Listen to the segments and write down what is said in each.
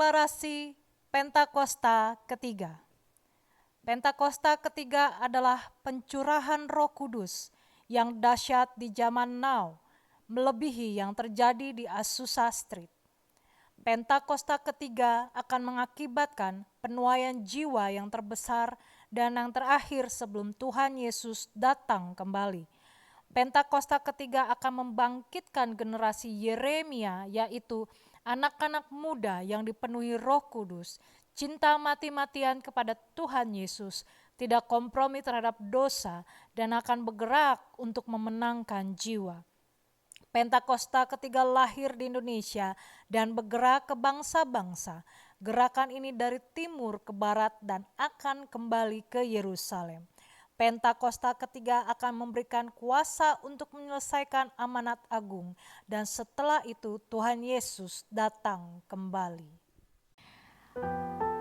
deklarasi Pentakosta ketiga. Pentakosta ketiga adalah pencurahan Roh Kudus yang dahsyat di zaman now, melebihi yang terjadi di Azusa Street. Pentakosta ketiga akan mengakibatkan penuaian jiwa yang terbesar dan yang terakhir sebelum Tuhan Yesus datang kembali. Pentakosta ketiga akan membangkitkan generasi Yeremia, yaitu anak-anak muda yang dipenuhi Roh Kudus, cinta mati-matian kepada Tuhan Yesus, tidak kompromi terhadap dosa, dan akan bergerak untuk memenangkan jiwa. Pentakosta ketiga lahir di Indonesia dan bergerak ke bangsa-bangsa. Gerakan ini dari timur ke barat dan akan kembali ke Yerusalem. Pentakosta ketiga akan memberikan kuasa untuk menyelesaikan amanat agung, dan setelah itu Tuhan Yesus datang kembali.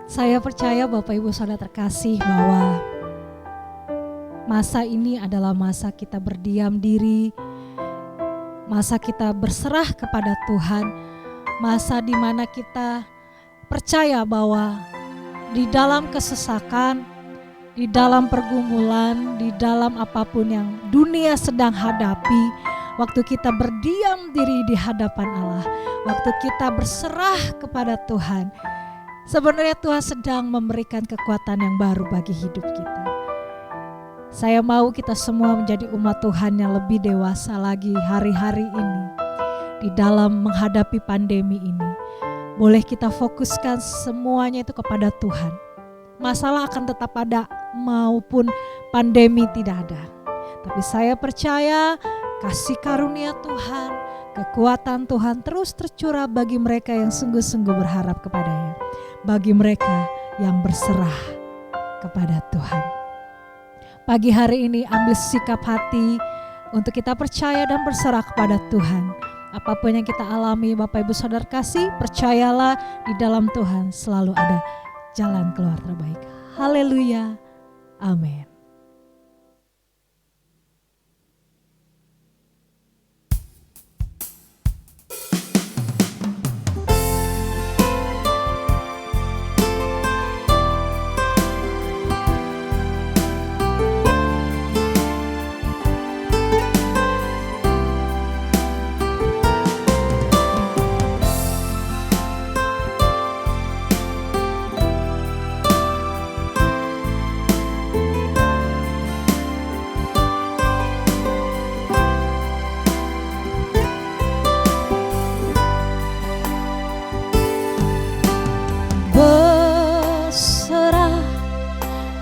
Saya percaya Bapak Ibu Saudara terkasih bahwa masa ini adalah masa kita berdiam diri, masa kita berserah kepada Tuhan, masa di mana kita percaya bahwa di dalam kesesakan, di dalam pergumulan, di dalam apapun yang dunia sedang hadapi, waktu kita berdiam diri di hadapan Allah, waktu kita berserah kepada Tuhan, sebenarnya Tuhan sedang memberikan kekuatan yang baru bagi hidup kita. Saya mau kita semua menjadi umat Tuhan yang lebih dewasa lagi hari-hari ini di dalam menghadapi pandemi ini. Boleh kita fokuskan semuanya itu kepada Tuhan. Masalah akan tetap ada maupun pandemi tidak ada. Tapi saya percaya kasih karunia Tuhan, kekuatan Tuhan terus tercurah bagi mereka yang sungguh-sungguh berharap kepadanya. Bagi mereka yang berserah kepada Tuhan. Pagi hari ini ambil sikap hati untuk kita percaya dan berserah kepada Tuhan. Apapun yang kita alami Bapak Ibu Saudara kasih, percayalah di dalam Tuhan selalu ada jalan keluar terbaik. Haleluya. Amin.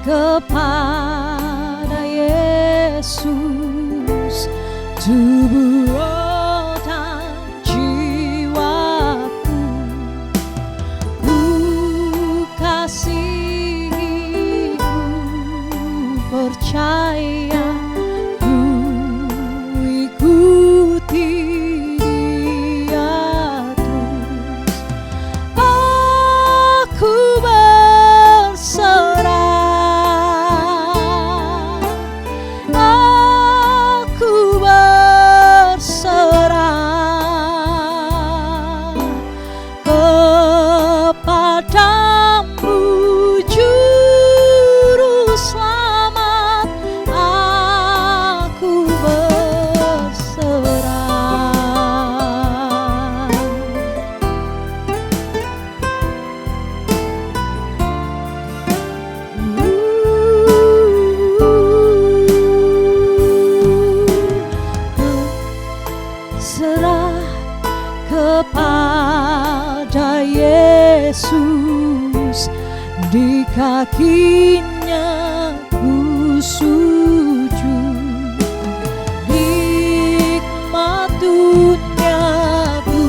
Kepada Yesus, tubuh, roh dan jiwaku, ku kasihimu, percaya ku ikuti Dia terus. Aku berserah, kepada Yesus, di kakinya ku sujud, hikmat dunia ku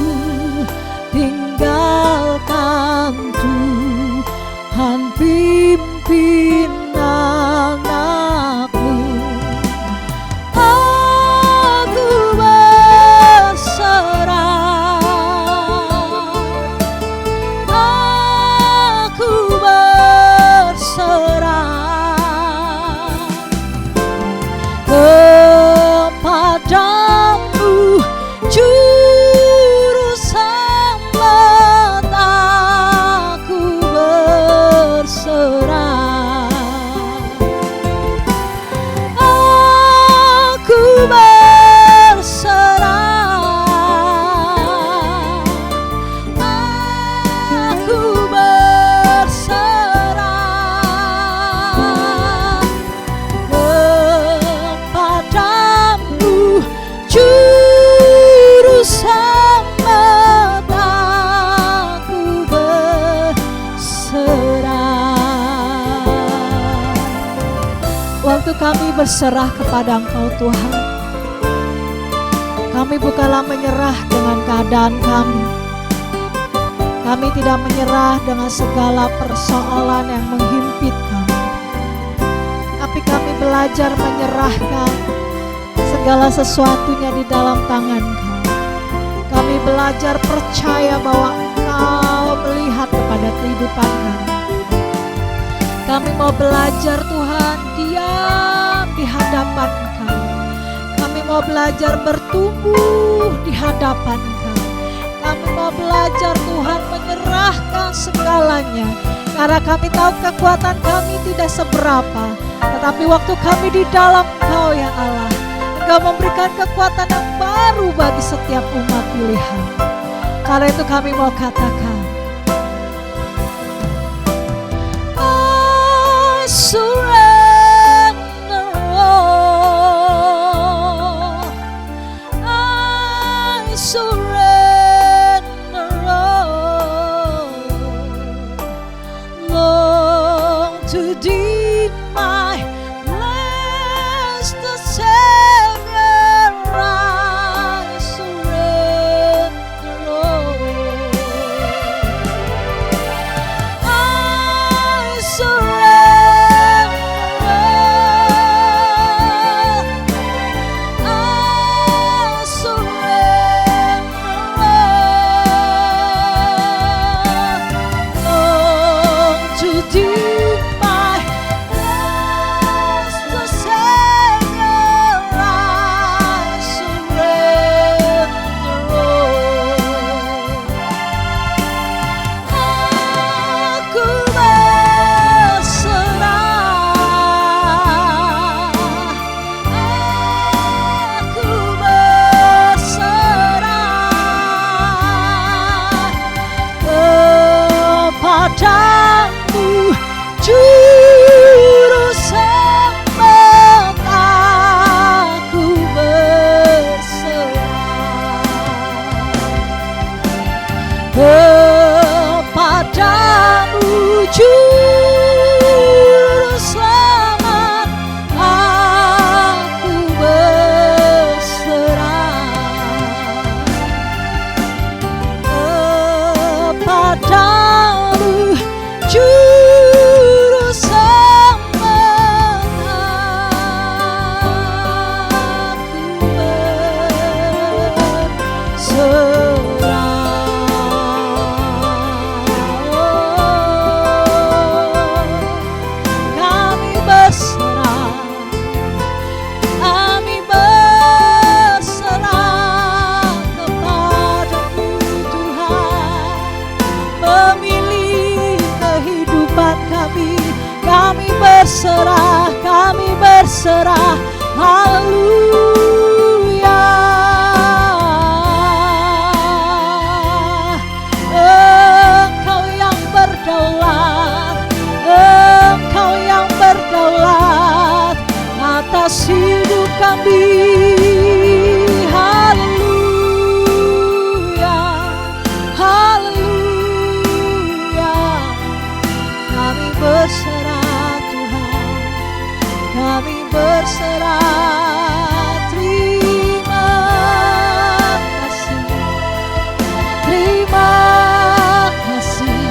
tinggalkan, Tuhan pimpin anakku. Juru selamat kami berserah kepada Engkau Tuhan. Kami bukanlah menyerah dengan keadaan kami. Kami tidak menyerah dengan segala persoalan yang menghimpit kami. Tapi kami belajar menyerahkan segala sesuatunya di dalam tangan Kau. Kami belajar percaya bahwa Engkau melihat kepada kehidupan kami. Kami mau belajar Tuhan diam di hadapan Engkau. Kami mau belajar bertumbuh di hadapan Engkau. Kami mau belajar Tuhan menyerahkan segalanya. Karena kami tahu kekuatan kami tidak seberapa. Tetapi waktu kami di dalam Engkau ya Allah, Engkau memberikan kekuatan yang baru bagi setiap umat pilihan. Karena itu kami mau katakan, I surrender all. I surrender all. Long to Thee, my Master Savior, I surrender all. I surrender all. I surrender all. Long to Thee, my Master Savior, I surrender all. Aku berserah, aku berserah kepadamu, Juru Selamat. Aku berserah kepadamu, Juru Selamat. Aku berserah kepadamu, Juru Selamat. Aku berserah. Kami berserah kepadamu Tuhan, memilih kehidupan kami. Kami berserah, kami berserah. Haleluya. Engkau yang berdaulat, Engkau yang berdaulat atas hidup kami. Haleluya, haleluya. Kami berserah Tuhan, kami berserah. Terima kasih, terima kasih.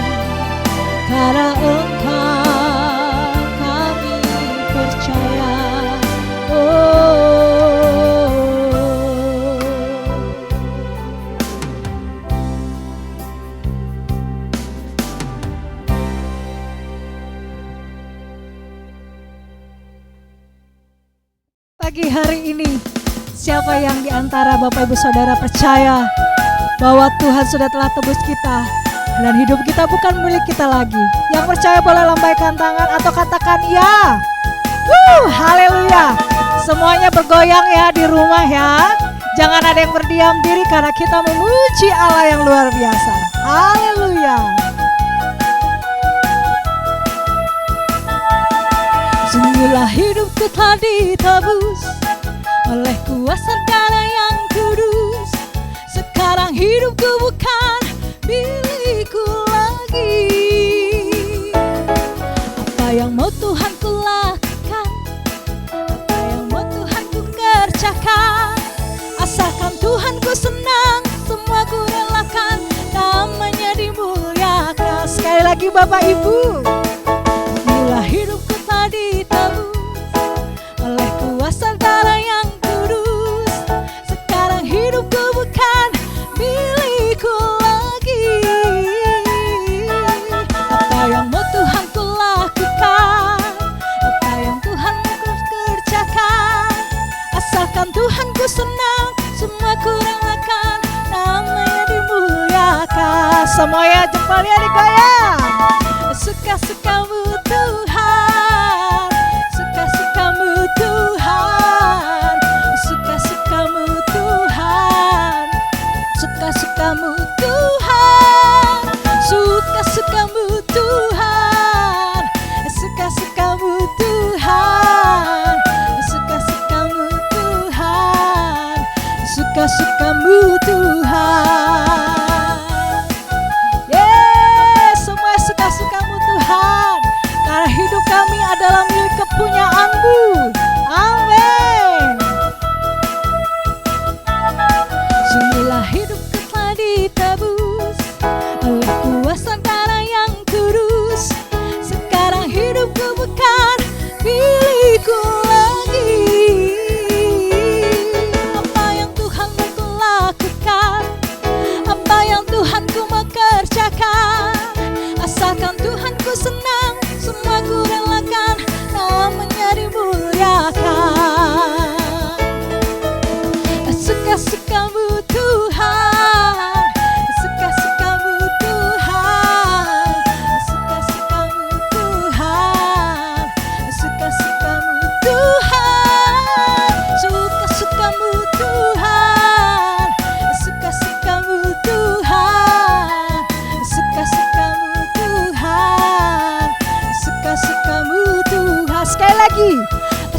Karena Engkau kami percaya. Pagi hari ini, siapa yang di antara Bapak Ibu Saudara percaya bahwa Tuhan sudah telah tebus kita dan hidup kita bukan milik kita lagi? Yang percaya boleh lambaikan tangan atau katakan ya. Haleluya. Semuanya bergoyang ya di rumah ya. Jangan ada yang berdiam diri karena kita memuji Allah yang luar biasa. Haleluya. Sungguhlah hidupku telah ditebus oleh kuasa darah yang kudus. Sekarang hidupku bukan milikku lagi. Apa yang mau Tuhan ku lakukan, Tuhanku senang, semua ku relakan, namanya dimuliakan. Sekali lagi Bapak Ibu. Bila hidupku telah ditebus oleh kuasa darah yang kudus, sekarang hidupku bukan milikku lagi. Apa yang mau Tuhan ku lakukan, apa yang Tuhan mau ku kerjakan, asalkan Tuhan ku senang, semua ku relakan, namanya dimuliakan. Semuanya jempolnya digoyang. Suka-sukamu Tuhan, suka-sukamu Tuhan, suka-sukamu Tuhan, suka-sukamu Tuhan, suka-sukamu Tuhan, suka-sukamu Tuhan, suka-sukamu Tuhan, suka-sukamu Tuhan. Semua suka-sukamu Tuhan, karena hidup kami adalah milik kepunyaanmu. Amin. Sungguhlah hidupku telah ditebus oleh kuasa darah yang kudus, sekarang hidupku bukan milikku lagi. Apa yang Tuhan mau ku lakukan, apa yang Tuhan ku mau kerjakan, asalkan Tuhan ku senang, semua ku relakan, namanya dimuliakan. Suka-sukamu Tuhan, suka-sukamu Tuhan, suka-sukamu Tuhan, suka-sukamu Tuhan, suka-sukamu Tuhan, suka-sukamu Tuhan, suka-sukamu Tuhan, suka-sukamu Tuhan. Sekali lagi.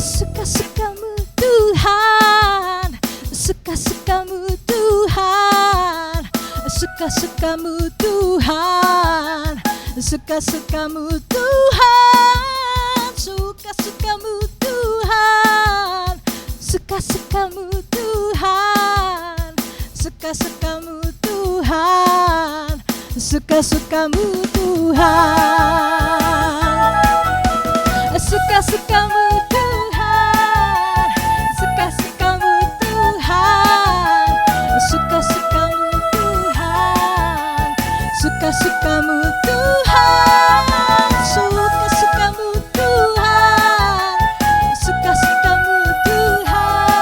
Suka-sukamu Tuhan, suka-sukamu Tuhan, suka-sukamu Tuhan, suka-sukamu Tuhan, suka-sukamu Tuhan, suka-sukamu Tuhan, suka-sukamu Tuhan, suka-sukamu Tuhan, suka-sukamu Tuhan, suka-sukamu Tuhan, suka-sukamu Tuhan, suka-sukamu Tuhan, suka-sukamu Tuhan, suka-sukamu Tuhan,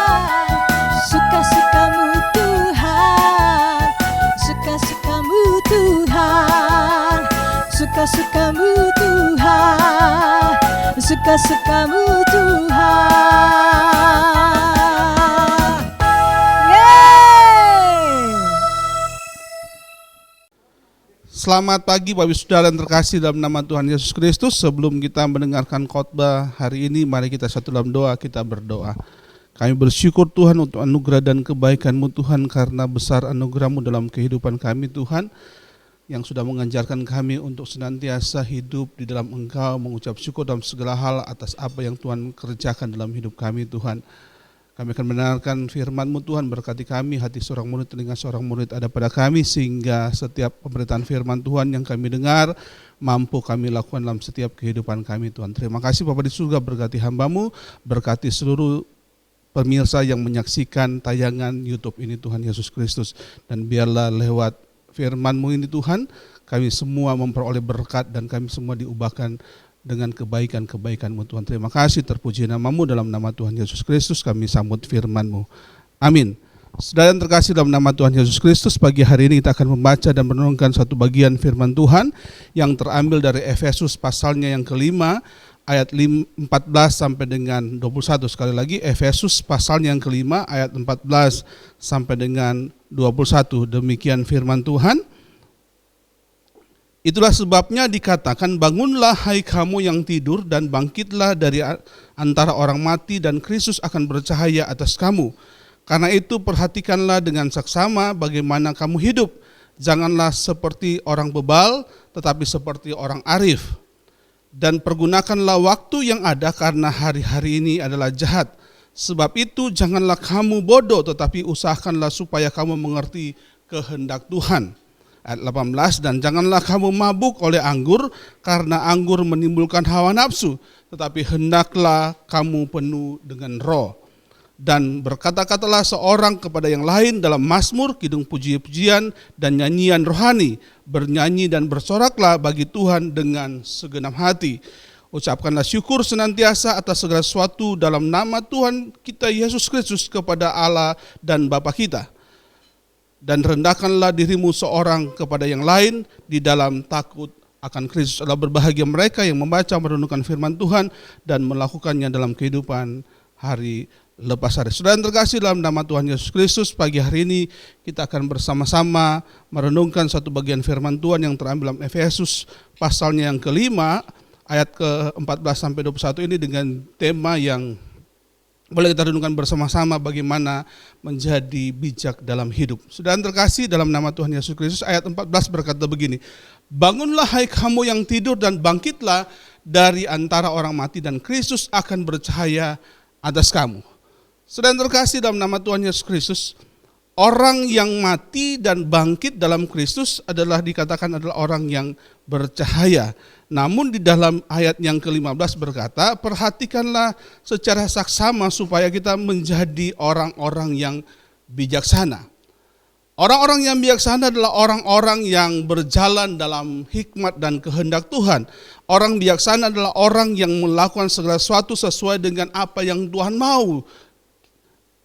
suka-sukamu Tuhan, suka-sukamu Tuhan, suka-sukamu Tuhan, suka-sukamu Tuhan. Yeay. Selamat pagi Bapak Ibu Saudara yang terkasih dalam nama Tuhan Yesus Kristus. Sebelum kita mendengarkan khotbah hari ini, mari kita satu dalam doa, kita berdoa. Kami bersyukur Tuhan untuk anugerah dan kebaikan-Mu Tuhan, karena besar anugerah-Mu dalam kehidupan kami Tuhan, yang sudah mengajarkan kami untuk senantiasa hidup di dalam Engkau, mengucap syukur dalam segala hal atas apa yang Tuhan kerjakan dalam hidup kami Tuhan. Kami akan mendengarkan firman-Mu Tuhan, berkati kami, hati seorang murid, telinga seorang murid ada pada kami, sehingga setiap pemberitaan firman Tuhan yang kami dengar, mampu kami lakukan dalam setiap kehidupan kami Tuhan. Terima kasih Bapa di surga, berkati hamba-Mu, berkati seluruh pemirsa yang menyaksikan tayangan YouTube ini Tuhan Yesus Kristus. Dan biarlah lewat firman-Mu ini Tuhan, kami semua memperoleh berkat dan kami semua diubahkan dengan kebaikan-kebaikan-Mu Tuhan. Terima kasih, terpuji nama-Mu, dalam nama Tuhan Yesus Kristus kami sambut firman-Mu. Amin. Saudara yang terkasih dalam nama Tuhan Yesus Kristus, pagi hari ini kita akan membaca dan merenungkan satu bagian firman Tuhan yang terambil dari Efesus pasalnya yang kelima, ayat 14 sampai dengan 21. Sekali lagi, Efesus pasalnya yang kelima, ayat 14 sampai dengan 21. Demikian firman Tuhan. Itulah sebabnya dikatakan, bangunlah hai kamu yang tidur dan bangkitlah dari antara orang mati dan Kristus akan bercahaya atas kamu. Karena itu perhatikanlah dengan saksama bagaimana kamu hidup. Janganlah seperti orang bebal, tetapi seperti orang arif. Dan pergunakanlah waktu yang ada, karena hari-hari ini adalah jahat. Sebab itu janganlah kamu bodoh, tetapi usahakanlah supaya kamu mengerti kehendak Tuhan. Ayat 18, dan janganlah kamu mabuk oleh anggur, karena anggur menimbulkan hawa nafsu, tetapi hendaklah kamu penuh dengan roh. Dan berkata-katalah seorang kepada yang lain dalam mazmur, kidung puji-pujian, dan nyanyian rohani. Bernyanyi dan bersoraklah bagi Tuhan dengan segenap hati. Ucapkanlah syukur senantiasa atas segala sesuatu dalam nama Tuhan kita Yesus Kristus kepada Allah dan Bapa kita. Dan rendahkanlah dirimu seorang kepada yang lain di dalam takut akan Kristus. Adalah berbahagia mereka yang membaca merenungkan firman Tuhan dan melakukannya dalam kehidupan hari lepas hari. Saudara yang terkasih dalam nama Tuhan Yesus Kristus, pagi hari ini kita akan bersama-sama merenungkan satu bagian firman Tuhan yang terambil dalam Efesus pasalnya yang kelima, ayat ke-14 sampai 21 ini, dengan tema yang boleh kita renungkan bersama-sama, bagaimana menjadi bijak dalam hidup. Saudara yang terkasih dalam nama Tuhan Yesus Kristus, ayat 14 berkata begini, bangunlah hai kamu yang tidur dan bangkitlah dari antara orang mati dan Kristus akan bercahaya atas kamu. Saudara yang terkasih dalam nama Tuhan Yesus Kristus, orang yang mati dan bangkit dalam Kristus adalah dikatakan adalah orang yang bercahaya. Namun di dalam ayat yang ke-15 berkata, perhatikanlah secara saksama supaya kita menjadi orang-orang yang bijaksana. Orang-orang yang bijaksana adalah orang-orang yang berjalan dalam hikmat dan kehendak Tuhan. Orang bijaksana adalah orang yang melakukan segala sesuatu sesuai dengan apa yang Tuhan mau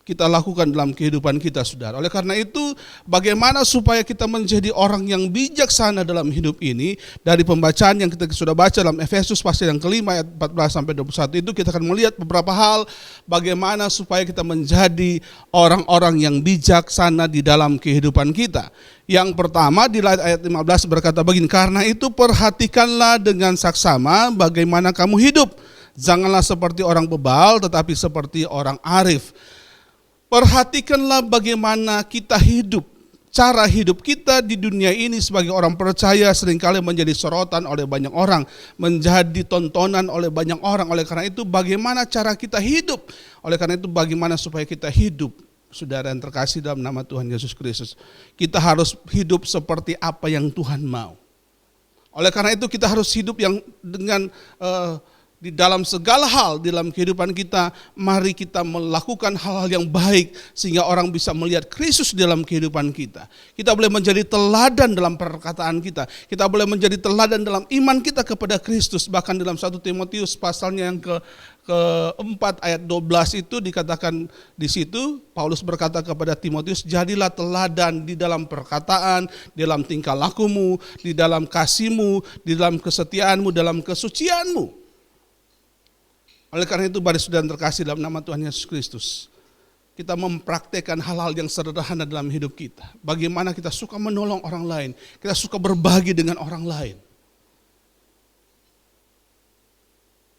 kita lakukan dalam kehidupan kita, saudara. Oleh karena itu, bagaimana supaya kita menjadi orang yang bijaksana dalam hidup ini? Dari pembacaan yang kita sudah baca dalam Efesus pasal yang kelima ayat 14 sampai 21 itu, kita akan melihat beberapa hal bagaimana supaya kita menjadi orang-orang yang bijaksana di dalam kehidupan kita. Yang pertama di ayat 15 berkata begini, karena itu perhatikanlah dengan saksama bagaimana kamu hidup. Janganlah seperti orang bebal, tetapi seperti orang arif. Perhatikanlah bagaimana kita hidup. Cara hidup kita di dunia ini sebagai orang percaya seringkali menjadi sorotan oleh banyak orang, menjadi tontonan oleh banyak orang. Oleh karena itu bagaimana cara kita hidup? Oleh karena itu bagaimana supaya kita hidup, saudara yang terkasih dalam nama Tuhan Yesus Kristus? Kita harus hidup seperti apa yang Tuhan mau. Oleh karena itu kita harus hidup yang dengan di dalam segala hal di dalam kehidupan kita, mari kita melakukan hal-hal yang baik sehingga orang bisa melihat Kristus dalam kehidupan kita. Kita boleh menjadi teladan dalam perkataan kita. Kita boleh menjadi teladan dalam iman kita kepada Kristus. Bahkan dalam 1 Timotius pasalnya yang keempat ayat 12 itu dikatakan di situ, Paulus berkata kepada Timotius, jadilah teladan di dalam perkataan, di dalam tingkah lakumu, di dalam kasihmu, di dalam kesetiaanmu, dalam kesucianmu. Oleh karena itu, mari saudara terkasih dalam nama Tuhan Yesus Kristus, kita mempraktekkan hal-hal yang sederhana dalam hidup kita. Bagaimana kita suka menolong orang lain, kita suka berbagi dengan orang lain.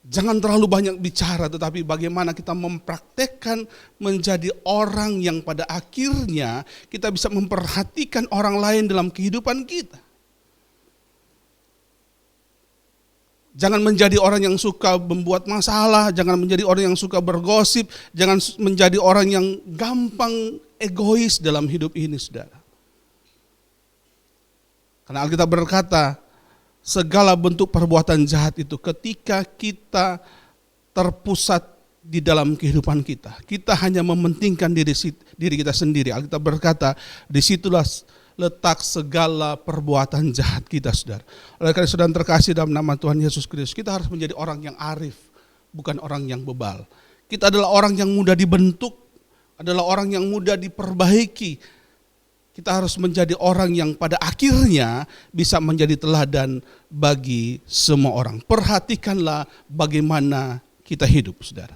Jangan terlalu banyak bicara, tetapi bagaimana kita mempraktekkan menjadi orang yang pada akhirnya kita bisa memperhatikan orang lain dalam kehidupan kita. Jangan menjadi orang yang suka membuat masalah, jangan menjadi orang yang suka bergosip, jangan menjadi orang yang gampang egois dalam hidup ini, saudara. Karena Alkitab berkata, segala bentuk perbuatan jahat itu ketika kita terpusat di dalam kehidupan kita, kita hanya mementingkan diri kita sendiri. Alkitab berkata, disitulah letak segala perbuatan jahat kita, saudara. Oleh karena saudara terkasih dalam nama Tuhan Yesus Kristus, kita harus menjadi orang yang arif, bukan orang yang bebal. Kita adalah orang yang mudah dibentuk, adalah orang yang mudah diperbaiki. Kita harus menjadi orang yang pada akhirnya bisa menjadi teladan bagi semua orang. Perhatikanlah bagaimana kita hidup, saudara.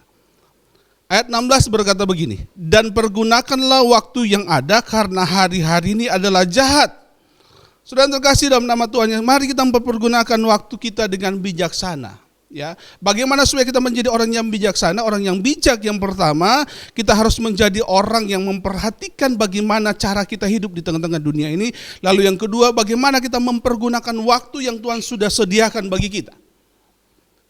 Ayat 16 berkata begini, dan pergunakanlah waktu yang ada karena hari-hari ini adalah jahat. Saudara terkasih dalam nama Tuhan, mari kita mempergunakan waktu kita dengan bijaksana. Ya, bagaimana supaya kita menjadi orang yang bijaksana, orang yang bijak? Yang pertama, kita harus menjadi orang yang memperhatikan bagaimana cara kita hidup di tengah-tengah dunia ini. Lalu yang kedua, bagaimana kita mempergunakan waktu yang Tuhan sudah sediakan bagi kita.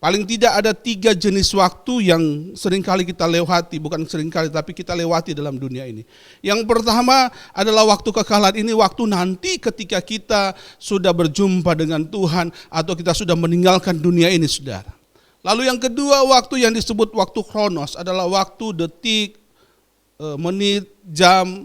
Paling tidak ada 3 jenis waktu yang seringkali kita lewati, bukan seringkali tapi kita lewati dalam dunia ini. Yang pertama adalah waktu kekalahan, ini waktu nanti ketika kita sudah berjumpa dengan Tuhan atau kita sudah meninggalkan dunia ini, saudara. Lalu yang kedua, waktu yang disebut waktu kronos adalah waktu, detik, menit, jam,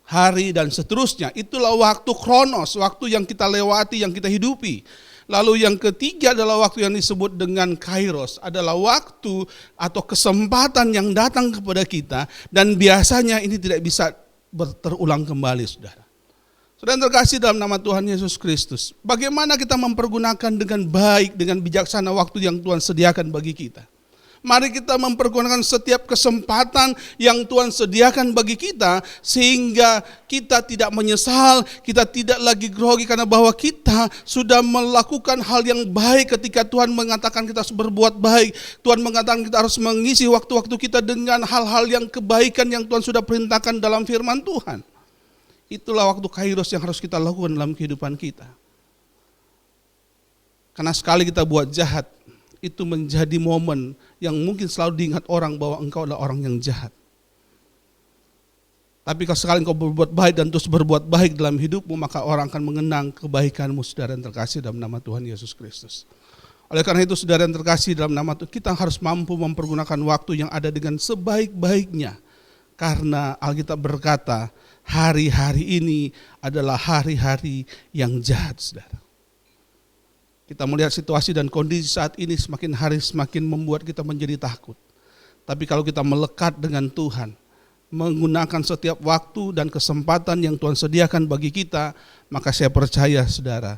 hari dan seterusnya. Itulah waktu kronos, waktu yang kita lewati, yang kita hidupi. Lalu yang ketiga adalah waktu yang disebut dengan kairos, adalah waktu atau kesempatan yang datang kepada kita dan biasanya ini tidak bisa terulang kembali, saudara. Saudara yang terkasih dalam nama Tuhan Yesus Kristus, bagaimana kita mempergunakan dengan baik, dengan bijaksana waktu yang Tuhan sediakan bagi kita? Mari kita mempergunakan setiap kesempatan yang Tuhan sediakan bagi kita sehingga kita tidak menyesal, kita tidak lagi grogi karena bahwa kita sudah melakukan hal yang baik ketika Tuhan mengatakan kita harus berbuat baik. Tuhan mengatakan kita harus mengisi waktu-waktu kita dengan hal-hal yang kebaikan yang Tuhan sudah perintahkan dalam firman Tuhan. Itulah waktu kairos yang harus kita lakukan dalam kehidupan kita. Karena sekali kita buat jahat, itu menjadi momen yang mungkin selalu diingat orang bahwa engkau adalah orang yang jahat. Tapi kalau sekali engkau berbuat baik dan terus berbuat baik dalam hidupmu, maka orang akan mengenang kebaikanmu, saudara yang terkasih dalam nama Tuhan Yesus Kristus. Oleh karena itu, saudara yang terkasih dalam nama Tuhan, kita harus mampu mempergunakan waktu yang ada dengan sebaik-baiknya. Karena Alkitab berkata, hari-hari ini adalah hari-hari yang jahat, saudara. Kita melihat situasi dan kondisi saat ini semakin hari semakin membuat kita menjadi takut. Tapi kalau kita melekat dengan Tuhan, menggunakan setiap waktu dan kesempatan yang Tuhan sediakan bagi kita, maka saya percaya, saudara,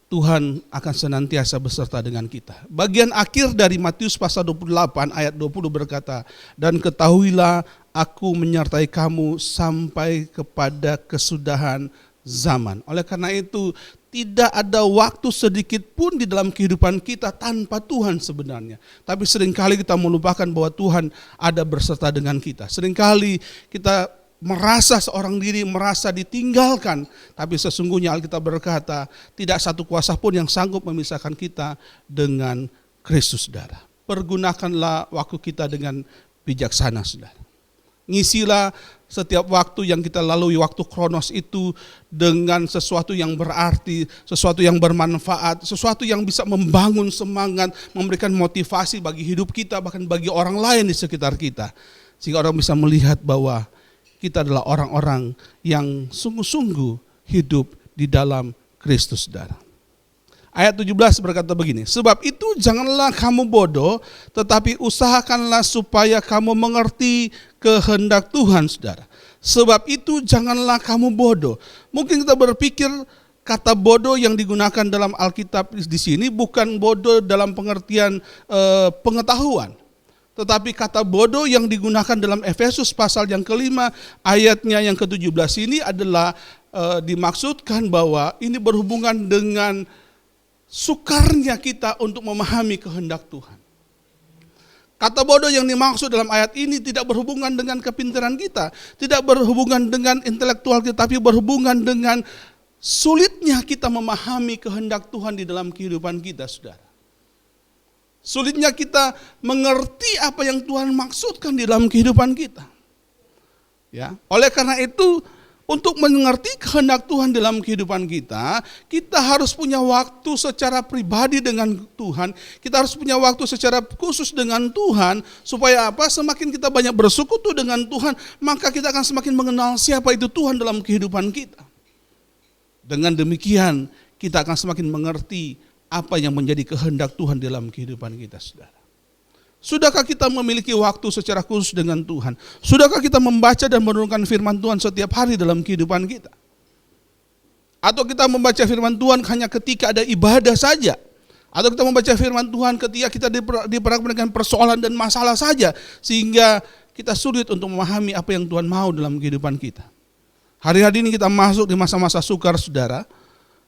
Tuhan akan senantiasa beserta dengan kita. Bagian akhir dari Matius pasal 28 ayat 20 berkata, dan ketahuilah aku menyertai kamu sampai kepada kesudahan zaman. Oleh karena itu, tidak ada waktu sedikit pun di dalam kehidupan kita tanpa Tuhan sebenarnya. Tapi seringkali kita melupakan bahwa Tuhan ada berserta dengan kita. Seringkali kita merasa seorang diri, merasa ditinggalkan. Tapi sesungguhnya Alkitab berkata, tidak satu kuasa pun yang sanggup memisahkan kita dengan Kristus, saudara. Pergunakanlah waktu kita dengan bijaksana, saudara. Ngisilah setiap waktu yang kita lalui, waktu kronos itu dengan sesuatu yang berarti, sesuatu yang bermanfaat, sesuatu yang bisa membangun semangat, memberikan motivasi bagi hidup kita, bahkan bagi orang lain di sekitar kita. Sehingga orang bisa melihat bahwa kita adalah orang-orang yang sungguh-sungguh hidup di dalam Kristus, saudara. Ayat 17 berkata begini, sebab itu janganlah kamu bodoh, tetapi usahakanlah supaya kamu mengerti kehendak Tuhan, saudara. Sebab itu janganlah kamu bodoh. Mungkin kita berpikir kata bodoh yang digunakan dalam Alkitab di sini bukan bodoh dalam pengertian pengetahuan. Tetapi kata bodoh yang digunakan dalam Efesus pasal yang kelima ayatnya yang ke-17 ini adalah dimaksudkan bahwa ini berhubungan dengan sukarnya kita untuk memahami kehendak Tuhan. Kata bodoh yang dimaksud dalam ayat ini tidak berhubungan dengan kepintaran kita, tidak berhubungan dengan intelektual kita, tapi berhubungan dengan sulitnya kita memahami kehendak Tuhan di dalam kehidupan kita, saudara. Sulitnya kita mengerti apa yang Tuhan maksudkan di dalam kehidupan kita. Ya, oleh karena itu, untuk mengerti kehendak Tuhan dalam kehidupan kita, kita harus punya waktu secara pribadi dengan Tuhan. Kita harus punya waktu secara khusus dengan Tuhan. Supaya apa? Semakin kita banyak bersekutu dengan Tuhan, maka kita akan semakin mengenal siapa itu Tuhan dalam kehidupan kita. Dengan demikian, kita akan semakin mengerti apa yang menjadi kehendak Tuhan dalam kehidupan kita, saudara. Sudahkah kita memiliki waktu secara khusus dengan Tuhan? Sudahkah kita membaca dan merenungkan firman Tuhan setiap hari dalam kehidupan kita? Atau kita membaca firman Tuhan hanya ketika ada ibadah saja? Atau kita membaca firman Tuhan ketika kita diperhadapkan dengan persoalan dan masalah saja, sehingga kita sulit untuk memahami apa yang Tuhan mau dalam kehidupan kita? Hari-hari ini kita masuk di masa-masa sukar, saudara,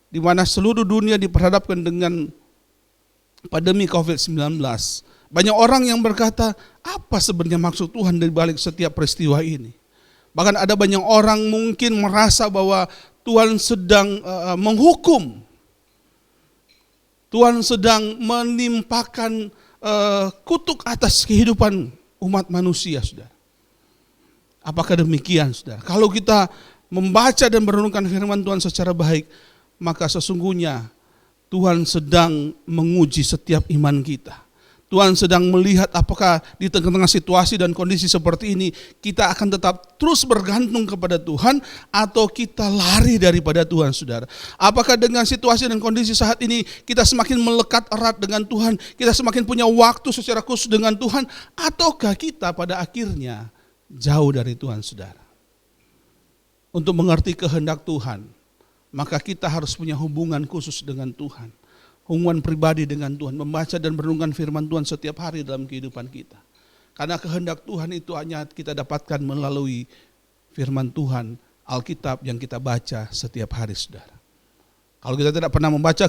di mana seluruh dunia diperhadapkan dengan pandemi COVID-19. Banyak orang yang berkata, apa sebenarnya maksud Tuhan dari balik setiap peristiwa ini? Bahkan ada banyak orang mungkin merasa bahwa Tuhan sedang menghukum. Tuhan sedang menimpakan kutuk atas kehidupan umat manusia, saudara. Apakah demikian, saudara? Kalau kita membaca dan merenungkan firman Tuhan secara baik, maka sesungguhnya Tuhan sedang menguji setiap iman kita. Tuhan sedang melihat apakah di tengah-tengah situasi dan kondisi seperti ini kita akan tetap terus bergantung kepada Tuhan atau kita lari daripada Tuhan, saudara. Apakah dengan situasi dan kondisi saat ini kita semakin melekat erat dengan Tuhan, kita semakin punya waktu secara khusus dengan Tuhan, ataukah kita pada akhirnya jauh dari Tuhan, saudara. Untuk mengerti kehendak Tuhan, maka kita harus punya hubungan khusus dengan Tuhan. Hubungan pribadi dengan Tuhan, membaca dan merenungkan firman Tuhan setiap hari dalam kehidupan kita. Karena kehendak Tuhan itu hanya kita dapatkan melalui firman Tuhan, Alkitab yang kita baca setiap hari, saudara. Kalau kita tidak pernah membaca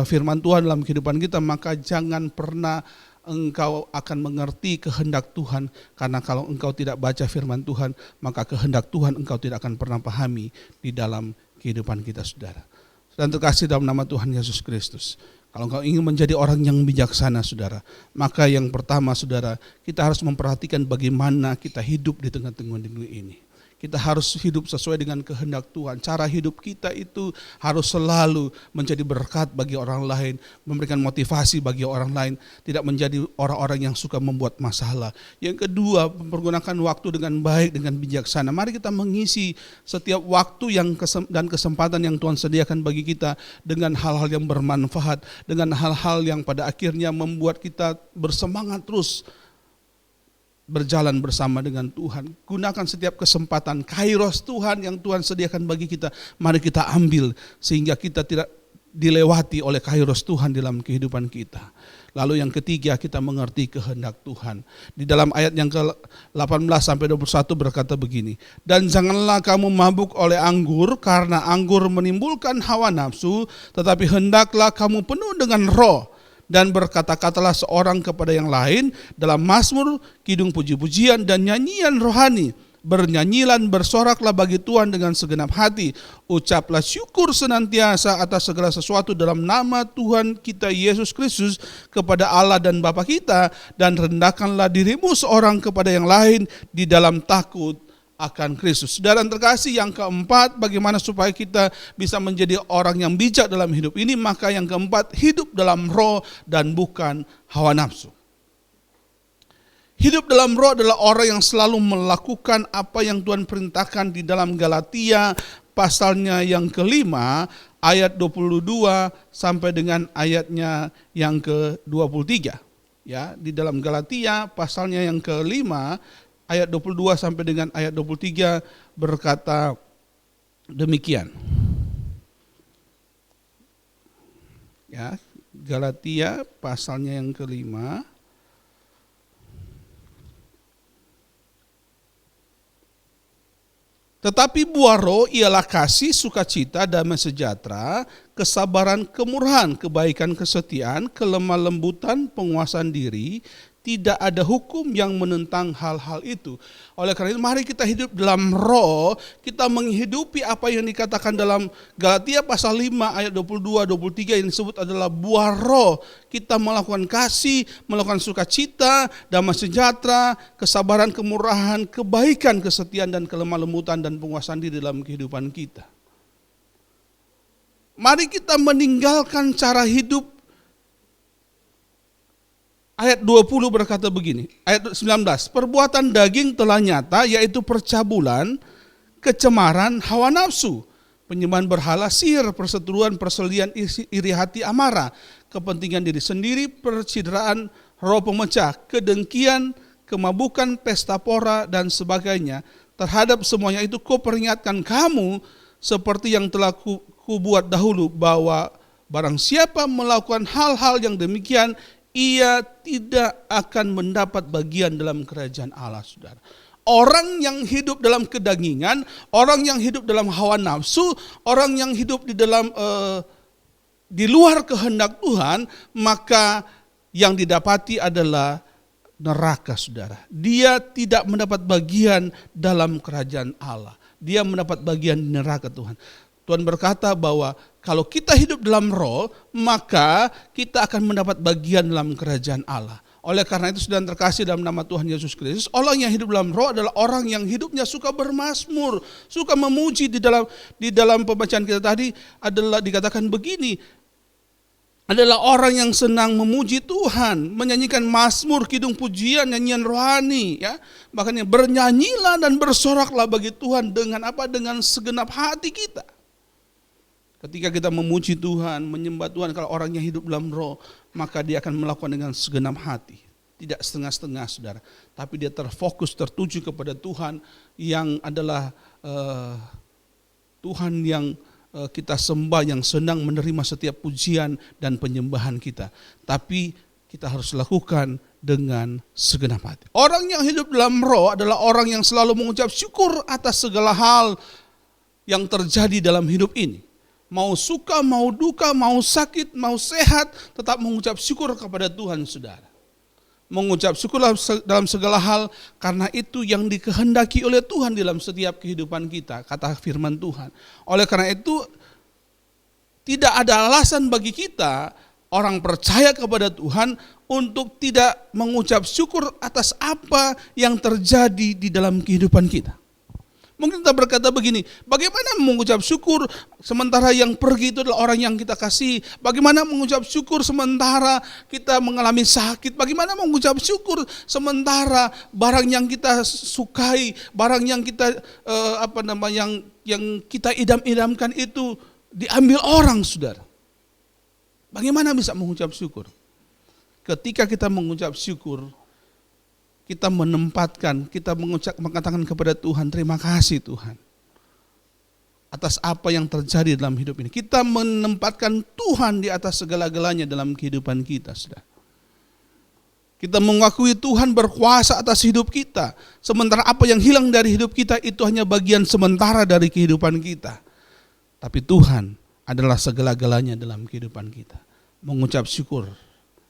firman Tuhan dalam kehidupan kita, maka jangan pernah engkau akan mengerti kehendak Tuhan. Karena kalau engkau tidak baca firman Tuhan, maka kehendak Tuhan engkau tidak akan pernah pahami di dalam kehidupan kita, saudara. Dan terkasih dalam nama Tuhan Yesus Kristus, kalau engkau ingin menjadi orang yang bijaksana, saudara, maka yang pertama, saudara, kita harus memperhatikan bagaimana kita hidup di tengah-tengah dunia ini. Kita harus hidup sesuai dengan kehendak Tuhan. Cara hidup kita itu harus selalu menjadi berkat bagi orang lain, memberikan motivasi bagi orang lain, tidak menjadi orang-orang yang suka membuat masalah. Yang kedua, mempergunakan waktu dengan baik, dengan bijaksana. Mari kita mengisi setiap waktu dan kesempatan yang Tuhan sediakan bagi kita dengan hal-hal yang bermanfaat, dengan hal-hal yang pada akhirnya membuat kita bersemangat terus berjalan bersama dengan Tuhan. Gunakan setiap kesempatan kairos Tuhan yang Tuhan sediakan bagi kita. Mari kita ambil sehingga kita tidak dilewati oleh kairos Tuhan dalam kehidupan kita. Lalu yang ketiga, kita mengerti kehendak Tuhan. Di dalam ayat yang ke-18 sampai 21 berkata begini, dan janganlah kamu mabuk oleh anggur, karena anggur menimbulkan hawa nafsu, tetapi hendaklah kamu penuh dengan roh. Dan berkata-katalah seorang kepada yang lain dalam mazmur, kidung puji-pujian dan nyanyian rohani. Bernyanyilah, bersoraklah bagi Tuhan dengan segenap hati. Ucaplah syukur senantiasa atas segala sesuatu dalam nama Tuhan kita Yesus Kristus kepada Allah dan Bapa kita. Dan rendahkanlah dirimu seorang kepada yang lain di dalam takut akan Kristus. Saudara terkasih, yang keempat, bagaimana supaya kita bisa menjadi orang yang bijak dalam hidup ini, maka yang keempat, hidup dalam roh dan bukan hawa nafsu. Hidup dalam roh adalah orang yang selalu melakukan apa yang Tuhan perintahkan di dalam Galatia pasalnya yang kelima, ayat 22 sampai dengan ayatnya yang ke-23. Ya, di dalam Galatia pasalnya yang kelima, ayat 22 sampai dengan ayat 23 berkata demikian. Ya, Galatia pasalnya yang kelima. Tetapi buah roh ialah kasih, sukacita, damai sejahtera, kesabaran, kemurahan, kebaikan, kesetiaan, kelemah lembutan, penguasaan diri. Tidak ada hukum yang menentang hal-hal itu. Oleh karena itu mari kita hidup dalam roh, kita menghidupi apa yang dikatakan dalam Galatia pasal 5 ayat 22-23 yang disebut adalah buah roh. Kita melakukan kasih, melakukan sukacita, damai sejahtera, kesabaran, kemurahan, kebaikan, kesetiaan, dan kelemah lembutan dan penguasaan diri dalam kehidupan kita. Mari kita meninggalkan cara hidup. Ayat 20 berkata begini, ayat 19, perbuatan daging telah nyata, yaitu percabulan, kecemaran, hawa nafsu, penyembahan berhala, sihir, perseteruan, perselian, iri hati, amarah, kepentingan diri sendiri, percideraan, roh pemecah, kedengkian, kemabukan, pesta pora, dan sebagainya. Terhadap semuanya itu kuperingatkan kamu, seperti yang telah kubuat dahulu, bahwa barang siapa melakukan hal-hal yang demikian, ia tidak akan mendapat bagian dalam kerajaan Allah, saudara. Orang yang hidup dalam kedagingan, orang yang hidup dalam hawa nafsu, orang yang hidup di luar kehendak Tuhan, maka yang didapati adalah neraka, saudara. Dia tidak mendapat bagian dalam kerajaan Allah. Dia mendapat bagian di neraka Tuhan. Tuhan berkata bahwa kalau kita hidup dalam roh, maka kita akan mendapat bagian dalam kerajaan Allah. Oleh karena itu saudara terkasih dalam nama Tuhan Yesus Kristus, orang yang hidup dalam roh adalah orang yang hidupnya suka bermazmur, suka memuji. Di dalam pembacaan kita tadi adalah dikatakan begini, adalah orang yang senang memuji Tuhan, menyanyikan mazmur, kidung pujian, nyanyian rohani, ya. Makanya bernyanyilah dan bersoraklah bagi Tuhan dengan apa? Dengan segenap hati kita. Ketika kita memuji Tuhan, menyembah Tuhan, kalau orang yang hidup dalam roh, maka dia akan melakukan dengan segenap hati. Tidak setengah-setengah saudara, tapi dia terfokus, tertuju kepada Tuhan yang adalah Tuhan yang kita sembah, yang senang menerima setiap pujian dan penyembahan kita. Tapi kita harus lakukan dengan segenap hati. Orang yang hidup dalam roh adalah orang yang selalu mengucap syukur atas segala hal yang terjadi dalam hidup ini. Mau suka, mau duka, mau sakit, mau sehat, tetap mengucap syukur kepada Tuhan saudara. Mengucap syukur dalam segala hal, karena itu yang dikehendaki oleh Tuhan dalam setiap kehidupan kita, kata firman Tuhan. Oleh karena itu, tidak ada alasan bagi kita, orang percaya kepada Tuhan, untuk tidak mengucap syukur atas apa yang terjadi di dalam kehidupan kita. Mungkin kita berkata begini, bagaimana mengucap syukur sementara yang pergi itu adalah orang yang kita kasih? Bagaimana mengucap syukur sementara kita mengalami sakit? Bagaimana mengucap syukur sementara barang yang kita sukai, barang yang kita yang kita idam-idamkan itu diambil orang, saudara? Bagaimana bisa mengucap syukur? Ketika kita mengucap syukur, kita menempatkan, kita mengatakan kepada Tuhan, terima kasih Tuhan atas apa yang terjadi dalam hidup ini. Kita menempatkan Tuhan di atas segala-galanya dalam kehidupan kita, saudara. Kita mengakui Tuhan berkuasa atas hidup kita. Sementara apa yang hilang dari hidup kita itu hanya bagian sementara dari kehidupan kita. Tapi Tuhan adalah segala-galanya dalam kehidupan kita. Mengucap syukur.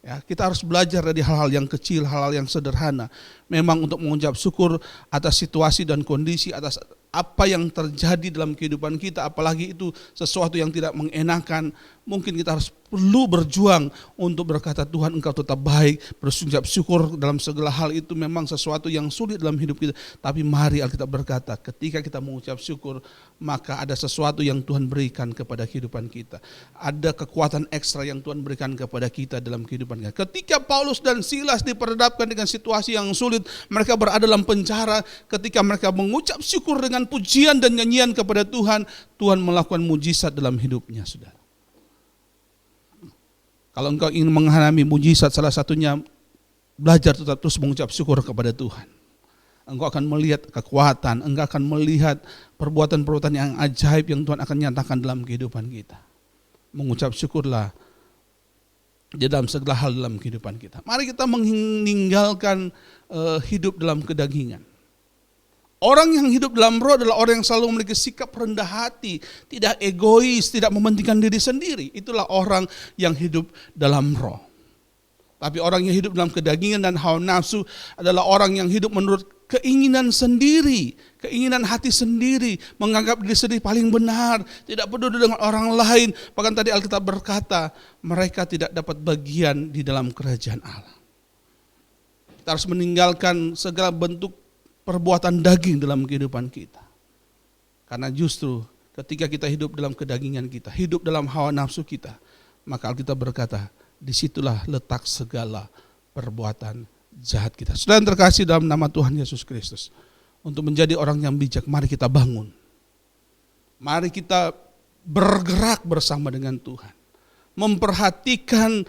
Ya, kita harus belajar dari hal-hal yang kecil, hal-hal yang sederhana. Memang untuk mengucap syukur atas situasi dan kondisi, atas apa yang terjadi dalam kehidupan kita, apalagi itu sesuatu yang tidak mengenakan, mungkin kita harus perlu berjuang untuk berkata, Tuhan Engkau tetap baik. Berucap syukur dalam segala hal itu memang sesuatu yang sulit dalam hidup kita. Tapi mari Alkitab berkata, ketika kita mengucap syukur, maka ada sesuatu yang Tuhan berikan kepada kehidupan kita. Ada kekuatan ekstra yang Tuhan berikan kepada kita dalam kehidupan kita. Ketika Paulus dan Silas diperhadapkan dengan situasi yang sulit, mereka berada dalam penjara, ketika mereka mengucap syukur dengan pujian dan nyanyian kepada Tuhan, Tuhan melakukan mujizat dalam hidupnya, saudara. Kalau engkau ingin mengalami mujizat, salah satunya belajar tetap terus mengucap syukur kepada Tuhan. Engkau akan melihat kekuatan, engkau akan melihat perbuatan-perbuatan yang ajaib yang Tuhan akan nyatakan dalam kehidupan kita. Mengucap syukurlah di dalam segala hal dalam kehidupan kita. Mari kita meninggalkan hidup dalam kedagingan. Orang yang hidup dalam roh adalah orang yang selalu memiliki sikap rendah hati, tidak egois, tidak mementingkan diri sendiri. Itulah orang yang hidup dalam roh. Tapi orang yang hidup dalam kedagingan dan hawa nafsu adalah orang yang hidup menurut keinginan sendiri, keinginan hati sendiri, menganggap diri sendiri paling benar, tidak peduli dengan orang lain. Bahkan tadi Alkitab berkata, mereka tidak dapat bagian di dalam kerajaan Allah. Kita harus meninggalkan segala bentuk perbuatan daging dalam kehidupan kita. Karena justru ketika kita hidup dalam kedagingan kita, hidup dalam hawa nafsu kita, maka Alkitab berkata, disitulah letak segala perbuatan jahat kita. Saudara yang terkasih dalam nama Tuhan Yesus Kristus, untuk menjadi orang yang bijak, mari kita bangun. Mari kita bergerak bersama dengan Tuhan. Memperhatikan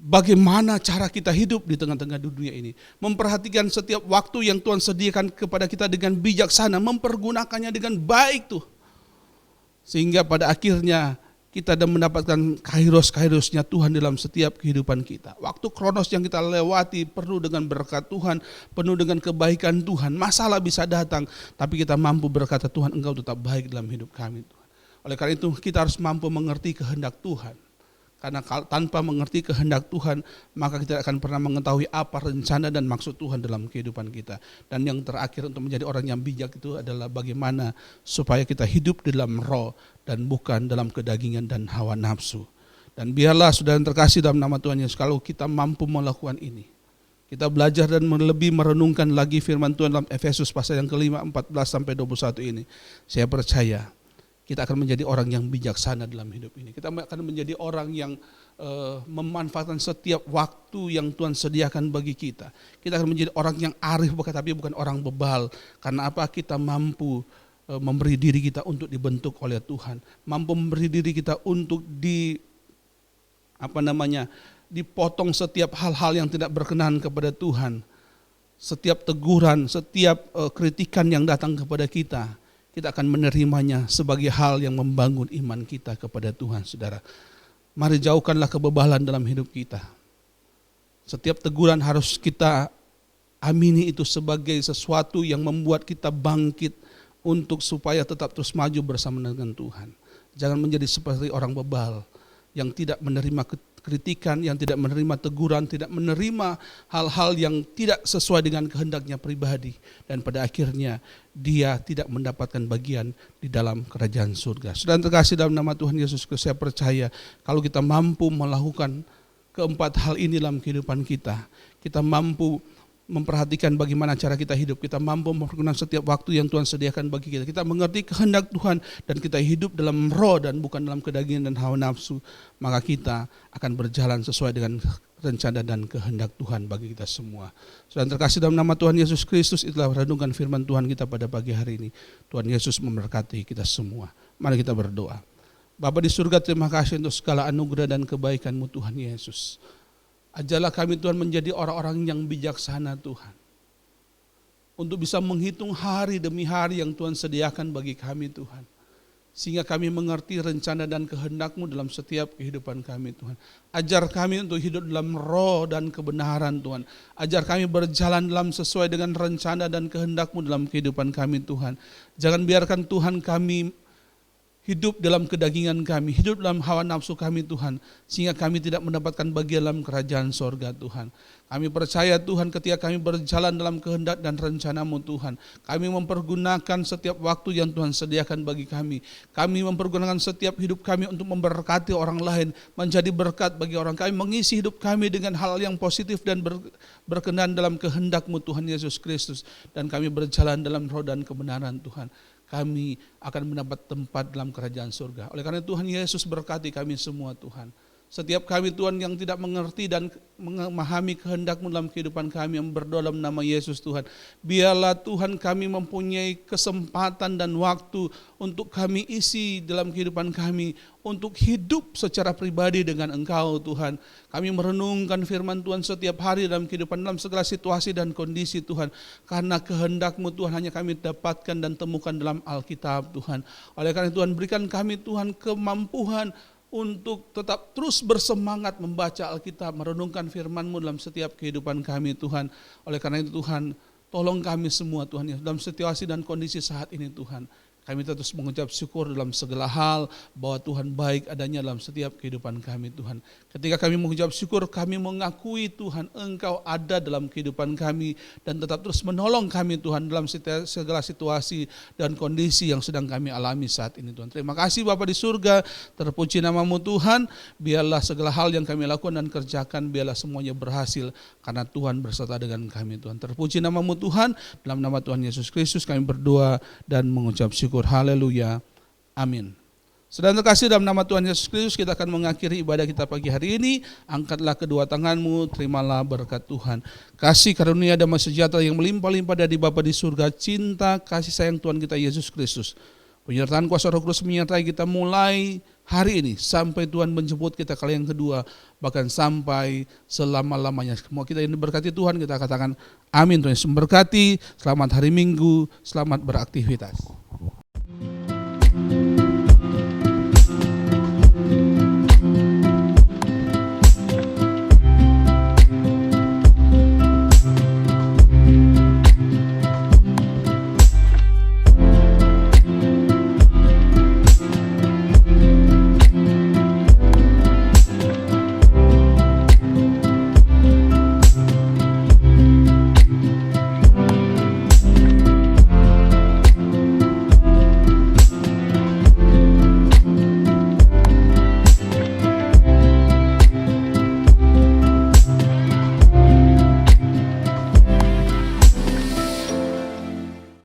bagaimana cara kita hidup di tengah-tengah dunia ini. Memperhatikan setiap waktu yang Tuhan sediakan kepada kita dengan bijaksana. Mempergunakannya dengan baik tuh. Sehingga pada akhirnya kita dan mendapatkan kairos-kairosnya Tuhan dalam setiap kehidupan kita. Waktu kronos yang kita lewati penuh dengan berkat Tuhan, penuh dengan kebaikan Tuhan. Masalah bisa datang, tapi kita mampu berkata, Tuhan Engkau tetap baik dalam hidup kami. Tuhan. Oleh karena itu kita harus mampu mengerti kehendak Tuhan. Karena tanpa mengerti kehendak Tuhan, maka kita tidak akan pernah mengetahui apa rencana dan maksud Tuhan dalam kehidupan kita. Dan yang terakhir untuk menjadi orang yang bijak itu adalah bagaimana supaya kita hidup dalam roh dan bukan dalam kedagingan dan hawa nafsu. Dan biarlah saudara yang terkasih dalam nama Tuhan Yesus, kalau kita mampu melakukan ini, kita belajar dan lebih merenungkan lagi firman Tuhan dalam Efesus pasal yang kelima 14-21 ini. Saya percaya kita akan menjadi orang yang bijaksana dalam hidup ini. Kita akan menjadi orang yang memanfaatkan setiap waktu yang Tuhan sediakan bagi kita. Kita akan menjadi orang yang arif, tapi bukan orang bebal. Karena apa? Kita mampu memberi diri kita untuk dibentuk oleh Tuhan. Mampu memberi diri kita untuk dipotong setiap hal-hal yang tidak berkenan kepada Tuhan. Setiap teguran, setiap kritikan yang datang kepada kita akan menerimanya sebagai hal yang membangun iman kita kepada Tuhan, saudara. Mari jauhkanlah kebebalan dalam hidup kita. Setiap teguran harus kita amini itu sebagai sesuatu yang membuat kita bangkit untuk supaya tetap terus maju bersama dengan Tuhan. Jangan menjadi seperti orang bebal yang tidak menerima kritikan, yang tidak menerima teguran, tidak menerima hal-hal yang tidak sesuai dengan kehendaknya pribadi. Dan pada akhirnya dia tidak mendapatkan bagian di dalam kerajaan surga. Saudara terkasih dalam nama Tuhan Yesus Kristus, saya percaya kalau kita mampu melakukan keempat hal ini dalam kehidupan kita, kita mampu memperhatikan bagaimana cara kita hidup, kita mampu mempergunakan setiap waktu yang Tuhan sediakan bagi kita, kita mengerti kehendak Tuhan dan kita hidup dalam roh dan bukan dalam kedagingan dan hawa nafsu, maka kita akan berjalan sesuai dengan rencana dan kehendak Tuhan bagi kita semua. Saudara terkasih dalam nama Tuhan Yesus Kristus, itulah renungan firman Tuhan kita pada pagi hari ini. Tuhan Yesus memberkati kita semua. Mari kita berdoa. Bapa di surga, terima kasih untuk segala anugerah dan kebaikan-Mu Tuhan Yesus. Ajarlah kami Tuhan menjadi orang-orang yang bijaksana Tuhan. Untuk bisa menghitung hari demi hari yang Tuhan sediakan bagi kami Tuhan. Sehingga kami mengerti rencana dan kehendak-Mu dalam setiap kehidupan kami Tuhan. Ajar kami untuk hidup dalam roh dan kebenaran Tuhan. Ajar kami berjalan dalam sesuai dengan rencana dan kehendak-Mu dalam kehidupan kami Tuhan. Jangan biarkan Tuhan kami hidup dalam kedagingan kami, hidup dalam hawa nafsu kami Tuhan, sehingga kami tidak mendapatkan bagian dalam kerajaan sorga Tuhan. Kami percaya Tuhan ketika kami berjalan dalam kehendak dan rencana-Mu Tuhan, kami mempergunakan setiap waktu yang Tuhan sediakan bagi kami. Kami mempergunakan setiap hidup kami untuk memberkati orang lain, menjadi berkat bagi orang. Kami mengisi hidup kami dengan hal yang positif dan berkenan dalam kehendak-Mu Tuhan Yesus Kristus. Dan kami berjalan dalam roh dan kebenaran Tuhan. Kami akan mendapat tempat dalam kerajaan surga. Oleh karena Tuhan Yesus berkati kami semua Tuhan. Setiap kami Tuhan yang tidak mengerti dan memahami kehendak-Mu dalam kehidupan kami, yang berdoa dalam nama Yesus Tuhan. Biarlah Tuhan kami mempunyai kesempatan dan waktu untuk kami isi dalam kehidupan kami, untuk hidup secara pribadi dengan Engkau Tuhan. Kami merenungkan firman Tuhan setiap hari dalam kehidupan, dalam segala situasi dan kondisi Tuhan. Karena kehendak-Mu Tuhan hanya kami dapatkan dan temukan dalam Alkitab Tuhan. Oleh karena Tuhan berikan kami Tuhan kemampuan untuk tetap terus bersemangat membaca Alkitab, merenungkan firman-Mu dalam setiap kehidupan kami Tuhan. Oleh karena itu Tuhan, tolong kami semua Tuhan, dalam situasi dan kondisi saat ini Tuhan. Kami terus mengucap syukur dalam segala hal bahwa Tuhan baik adanya dalam setiap kehidupan kami Tuhan. Ketika kami mengucap syukur, kami mengakui Tuhan Engkau ada dalam kehidupan kami dan tetap terus menolong kami Tuhan dalam segala situasi dan kondisi yang sedang kami alami saat ini Tuhan. Terima kasih Bapa di surga, terpuji nama-Mu Tuhan. Biarlah segala hal yang kami lakukan dan kerjakan, biarlah semuanya berhasil karena Tuhan berserta dengan kami Tuhan. Terpuji nama-Mu Tuhan, dalam nama Tuhan Yesus Kristus kami berdoa dan mengucap syukur. Haleluya. Amin. Saudara terkasih dalam nama Tuhan Yesus Kristus, kita akan mengakhiri ibadah kita pagi hari ini. Angkatlah kedua tanganmu, terimalah berkat Tuhan. Kasih karunia damai sejahtera yang melimpah-limpah dari Bapa di surga, cinta kasih sayang Tuhan kita Yesus Kristus, penyertaan kuasa Roh Kudus menyertai kita mulai hari ini sampai Tuhan menjemput kita kali yang kedua, bahkan sampai selama-lamanya. Semua kita yang diberkati Tuhan, kita katakan amin. Tuhan Yesus memberkati. Selamat hari Minggu, selamat beraktivitas.